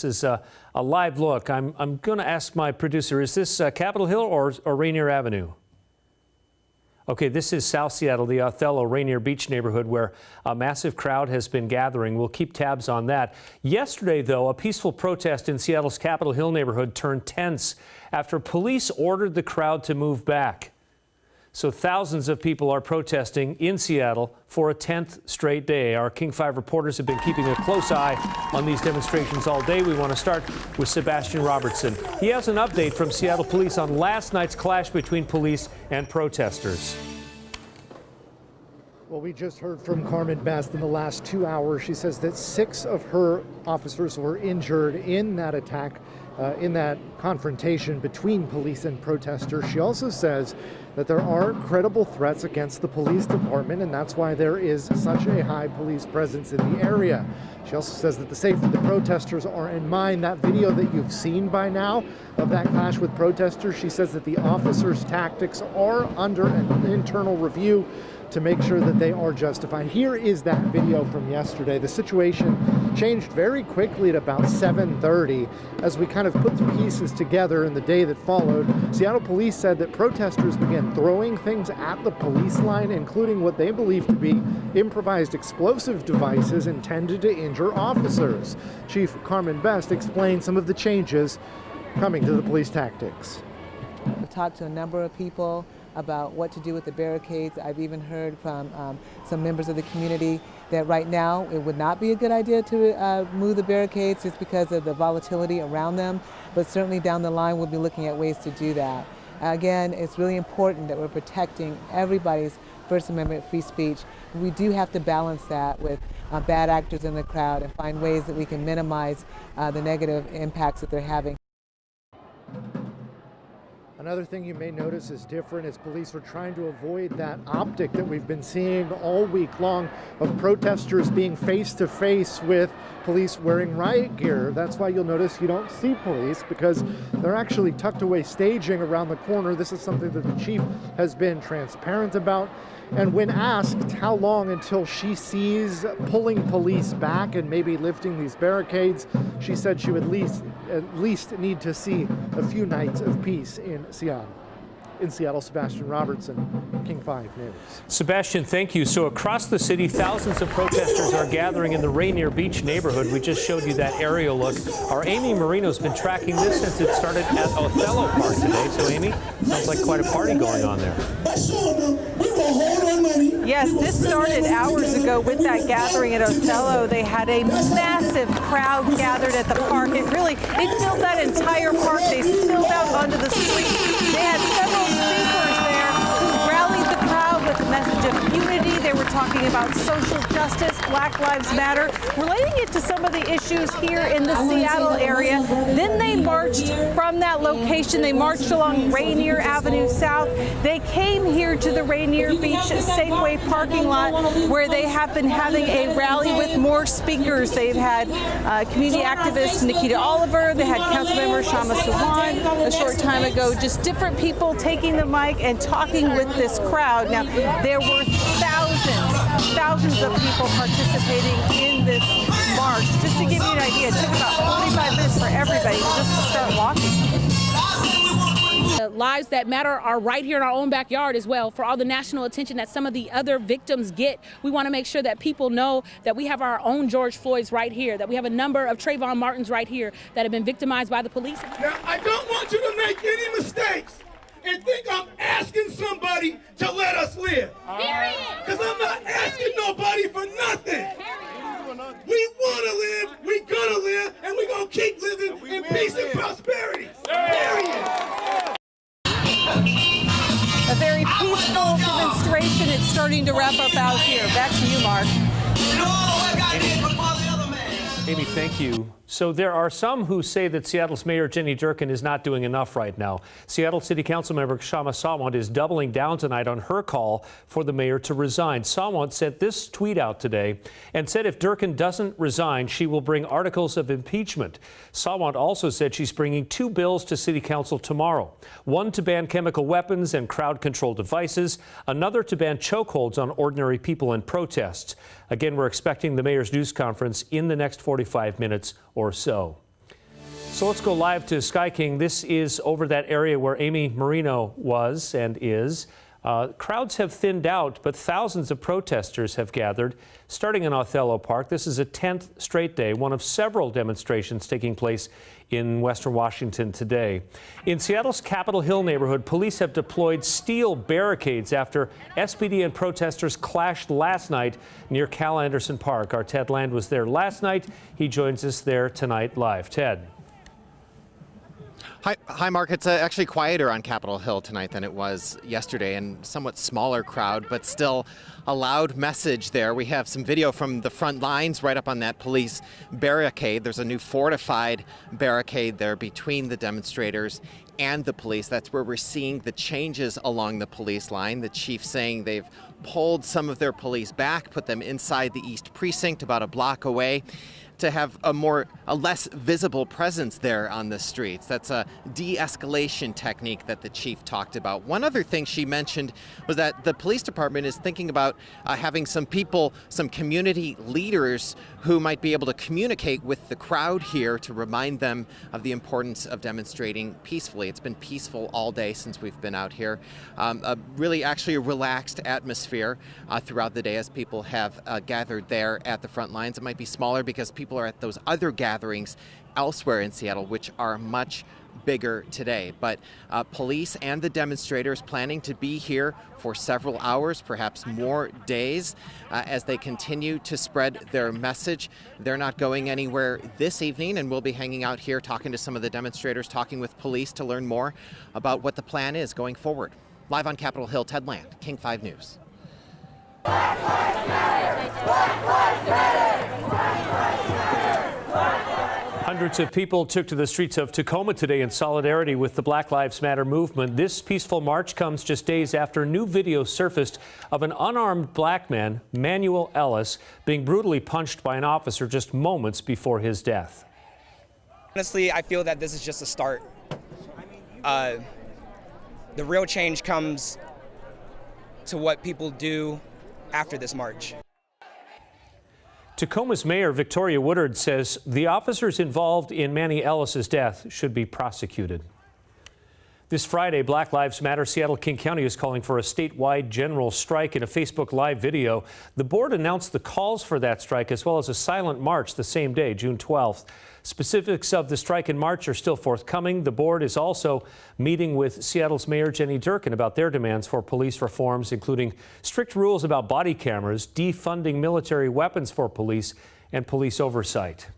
This is a live look. I'm going to ask my producer, is this Capitol Hill or Rainier Avenue? Okay, this is South Seattle, the Othello Rainier Beach neighborhood where a massive crowd has been gathering. We'll keep tabs on that. Yesterday, though, a peaceful protest in Seattle's Capitol Hill neighborhood turned tense after police ordered the crowd to move back. So thousands of people are protesting in Seattle for a 10th straight day. Our King 5 reporters have been keeping a close eye on these demonstrations all day. We want to start with Sebastian Robertson. He has an update from Seattle police on last night's clash between police and protesters. Well, we just heard from Carmen Best in the last 2 hours. She says that 6 of her officers were injured in that attack, in that confrontation between police and protesters. She also says that there are credible threats against the police department, and that's why there is such a high police presence in the area. She also says that the safety of the protesters are in mind. That video that you've seen by now of that clash with protesters, she says that the officers' tactics are under an internal review to make sure that they are justified. Here is that video from yesterday. The situation changed very quickly at about 7:30 as we kind of put the pieces together in the day that followed. Seattle police said that protesters began throwing things at the police line, including what they believe to be improvised explosive devices intended to injure officers. Chief Carmen Best explained some of the changes coming to the police tactics. I've talked to a number of people about what to do with the barricades. I've even heard from some members of the community that right now it would not be a good idea to move the barricades just because of the volatility around them, but certainly down the line we'll be looking at ways to do that. Again, it's really important that we're protecting everybody's First Amendment free speech. We do have to balance that with bad actors in the crowd and find ways that we can minimize the negative impacts that they're having. Another thing you may notice is different is police are trying to avoid that optic that we've been seeing all week long of protesters being face to face with police wearing riot gear. That's why you'll notice you don't see police, because they're actually tucked away staging around the corner. This is something that the chief has been transparent about. And when asked how long until she sees pulling police back and maybe lifting these barricades, she said she would at least need to see a few nights of peace in Seattle. In Seattle, Sebastian Robertson, King 5 News. Sebastian, thank you. So across the city, thousands of protesters are gathering in the Rainier Beach neighborhood. We just showed you that aerial look. Our Amy Marino's been tracking this since it started at Othello Park today. So Amy, sounds like quite a party going on there. Yes, this started hours ago with that gathering at Othello. They had a massive crowd gathered at the park. It filled that entire park. They spilled out onto the street. They had several speakers there who rallied the crowd with a message of unity. They were talking about social justice, Black Lives Matter, relating it to some of the issues here in the Seattle area. Then they marched from that location. They marched along Rainier Avenue South. They came here to the Rainier Beach Safeway parking lot, where they have been having a rally with more speakers. They've had community activist Nikita Oliver. They had Councilmember Shama Suwan a short time ago. Just different people taking the mic and talking with this crowd. Now, there were thousands of people participating in this march. Just to give you an idea, it took about 45 minutes for everybody just to start walking. The lives that matter are right here in our own backyard as well. For all the national attention that some of the other victims get, we want to make sure that people know that we have our own George Floyds right here, that we have a number of Trayvon Martins right here that have been victimized by the police. Now, I don't want you to make any mistakes and think I'm asking somebody to let us live. Because I'm not asking nobody for nothing. We want to live, we gonna live, and we gonna keep living in peace and prosperity. Period. A very peaceful demonstration. It's starting to wrap up out here. Back to you, Mark. Amy, thank you. So there are some who say that Seattle's Mayor Jenny Durkan is not doing enough right now. Seattle City Council member Shama Suwan is doubling down tonight on her call for the mayor to resign. Suwan sent this tweet out today and said if Durkan doesn't resign, she will bring articles of impeachment. Suwan also said she's bringing 2 bills to City Council tomorrow. One to ban chemical weapons and crowd control devices, another to ban chokeholds on ordinary people in protests. Again, we're expecting the mayor's news conference in the next 45 minutes or so. So let's go live to Sky King. This is over that area where Amy Marino was and is. Crowds have thinned out, but thousands of protesters have gathered, starting in Othello Park. This is a 10th straight day, one of several demonstrations taking place in Western Washington today. In Seattle's Capitol Hill neighborhood, police have deployed steel barricades after SPD and protesters clashed last night near Cal Anderson Park. Our Ted Land was there last night. He joins us there tonight live. Ted. Hi, Mark. It's actually quieter on Capitol Hill tonight than it was yesterday, and somewhat smaller crowd, but still a loud message there. We have some video from the front lines right up on that police barricade. There's a new fortified barricade there between the demonstrators and the police. That's where we're seeing the changes along the police line. The chief saying they've pulled some of their police back, put them inside the East Precinct about a block away, to have a less visible presence there on the streets. That's a de-escalation technique that the chief talked about. One other thing she mentioned was that the police department is thinking about having some people, some community leaders who might be able to communicate with the crowd here to remind them of the importance of demonstrating peacefully. It's been peaceful all day since we've been out here. Really actually a relaxed atmosphere throughout the day as people have gathered there at the front lines. It might be smaller because people are at those other gatherings elsewhere in Seattle, which are much bigger today. But police and the demonstrators planning to be here for several hours, perhaps more days, as they continue to spread their message. They're not going anywhere this evening, and we'll be hanging out here talking to some of the demonstrators, talking with police to learn more about what the plan is going forward. Live on Capitol Hill, Ted Land, King 5 News. Black Lives Matter! Black Lives Matter! Black Lives Matter! Black Lives Matter! Hundreds of people took to the streets of Tacoma today in solidarity with the Black Lives Matter movement. This peaceful march comes just days after new video surfaced of an unarmed black man, Manuel Ellis, being brutally punched by an officer just moments before his death. Honestly, I feel that this is just a start. The real change comes to what people do after this march. Tacoma's Mayor Victoria Woodard says the officers involved in Manny Ellis's death should be prosecuted. This Friday, Black Lives Matter Seattle King County is calling for a statewide general strike. In a Facebook Live video, the board announced the calls for that strike as well as a silent march the same day, June 12th. Specifics of the strike and march are still forthcoming. The board is also meeting with Seattle's Mayor Jenny Durkan about their demands for police reforms, including strict rules about body cameras, defunding military weapons for police, and police oversight.